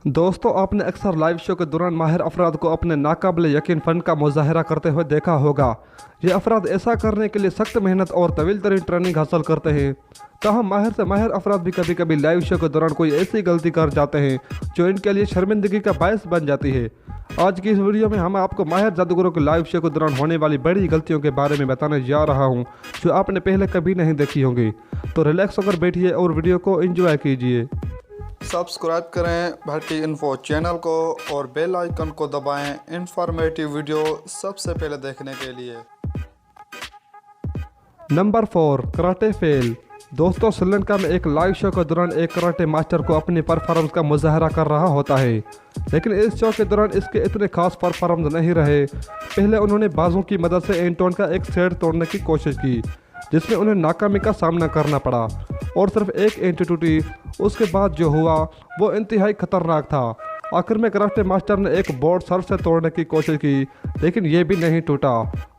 दोस्तों, आपने अक्सर लाइव शो के दौरान माहिर अफराद को अपने नाकाबिले यकीन फ़न का मुजाहरा करते हुए देखा होगा। ये अफराद ऐसा करने के लिए सख्त मेहनत और तवील तरीन ट्रेनिंग हासिल करते हैं। ताहम माहिर से माहिर अफराद भी कभी कभी लाइव शो के दौरान कोई ऐसी गलती कर जाते हैं जो इनके लिए शर्मिंदगी का बायस बन जाती है। आज की इस वीडियो में हम आपको माहिर जादूगरों के लाइव शो के दौरान होने वाली बड़ी गलतियों के बारे में बताने जा रहा हूँ जो आपने पहले कभी नहीं देखी होंगी। तो रिलैक्स होकर बैठिए और वीडियो को एंजॉय कीजिए। सब्सक्राइब करें भट्टी इन्फो चैनल को और बेल आइकन को दबाएं इंफॉर्मेटिव वीडियो सबसे पहले देखने के लिए। Number 4, karate fail. दोस्तों, श्रीलंका में एक लाइव शो के दौरान एक कराटे मास्टर को अपनी परफॉर्मेंस का मुजाहरा कर रहा होता है, लेकिन इस शो के दौरान इसके इतने खास परफॉर्मेंस नहीं रहे। पहले उन्होंने बाजू की मदद से एंटोन का एक सेट तोड़ने की कोशिश की जिसमें उन्हें नाकामी का सामना करना पड़ा और सिर्फ एक एंटी टूटी। उसके बाद जो हुआ वो इंतहाई खतरनाक था। आखिर में कराटे मास्टर ने एक बोर्ड सर से तोड़ने की कोशिश की, लेकिन ये भी नहीं टूटा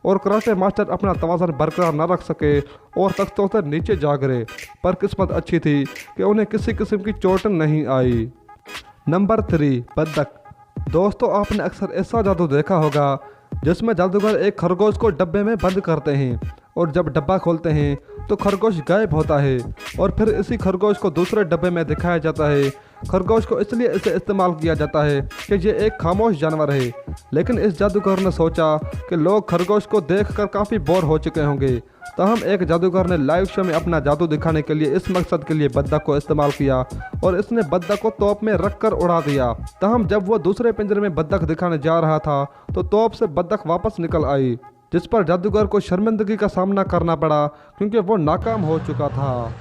और कराटे मास्टर अपना तवाज़ुन बरकरार न रख सके और तख्तों से नीचे जा गिरे। पर किस्मत अच्छी थी कि उन्हें किसी किस्म की चोट नहीं आई। नंबर 3, बत्तख। दोस्तों, आपने अक्सर ऐसा जादू देखा होगा जिसमें जादूगर एक खरगोश को डब्बे में बंद करते हैं और जब डब्बा खोलते हैं तो खरगोश गायब होता है और फिर इसी खरगोश को दूसरे डब्बे में दिखाया जाता है। खरगोश को इसलिए इसे इस्तेमाल किया जाता है कि ये एक खामोश जानवर है, लेकिन इस जादूगर ने सोचा कि लोग खरगोश को देखकर काफ़ी बोर हो चुके होंगे। तहम एक जादूगर ने लाइव शो में अपना जादू दिखाने के लिए इस मकसद के लिए बत्तख को इस्तेमाल किया और इसने बत्तख को तोप में रख कर उड़ा दिया। तहम जब वो दूसरे पिंजरे में बत्तख दिखाने जा रहा था तो तोप से बत्तख वापस निकल आई, जिस पर जादूगर को शर्मिंदगी का सामना करना पड़ा क्योंकि वो नाकाम हो चुका था।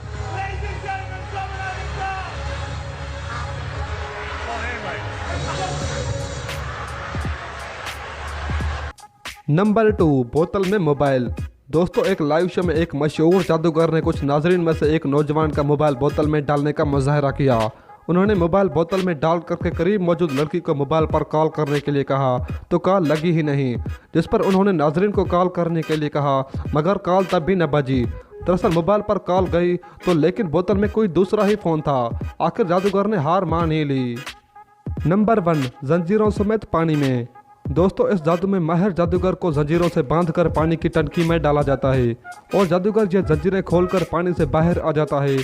नंबर 2, बोतल में मोबाइल। दोस्तों, एक लाइव शो में एक मशहूर जादूगर ने कुछ नाजरीन में से एक नौजवान का मोबाइल बोतल में डालने का मुजाहरा किया। उन्होंने मोबाइल बोतल में डाल करके करीब मौजूद लड़की को मोबाइल पर कॉल करने के लिए कहा तो कॉल लगी ही नहीं, जिस पर उन्होंने नाजरीन को कॉल करने के लिए कहा मगर कॉल तब भी न बजी। दरअसल मोबाइल पर कॉल गई तो लेकिन बोतल में कोई दूसरा ही फ़ोन था। आखिर जादूगर ने हार मान ही ली। नंबर 1, जंजीरों समेत पानी में। दोस्तों, इस जादू में माहिर जादूगर को जंजीरों से बांधकर पानी की टंकी में डाला जाता है और जादूगर ये जंजीरें खोलकर पानी से बाहर आ जाता है।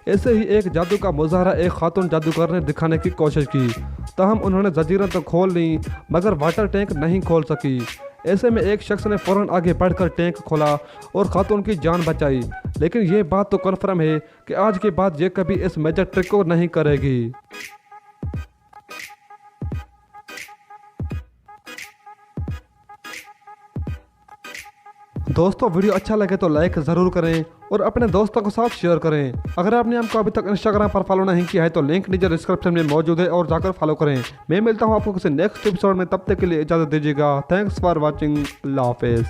ऐसे ही एक जादू का मुजाहरा एक खातून जादूगर ने दिखाने की कोशिश की। तहम उन्होंने जंजीरें तो खोल ली मगर वाटर टैंक नहीं खोल सकी। ऐसे में एक शख्स ने फ़ौरन आगे बढ़कर टैंक खोला और खातून की जान बचाई, लेकिन ये बात तो कन्फर्म है कि आज के बाद ये कभी इस मेजर ट्रिक को नहीं करेगी। दोस्तों, वीडियो अच्छा लगे तो लाइक ज़रूर करें और अपने दोस्तों के साथ शेयर करें। अगर आपने हमको अभी तक इंस्टाग्राम पर फॉलो नहीं किया है तो लिंक नीचे डिस्क्रिप्शन में मौजूद है और जाकर फॉलो करें। मैं मिलता हूं आपको किसी नेक्स्ट एपिसोड में, तब तक के लिए इजाज़त दीजिएगा। Thanks for watching. अल्लाह हाफिज़।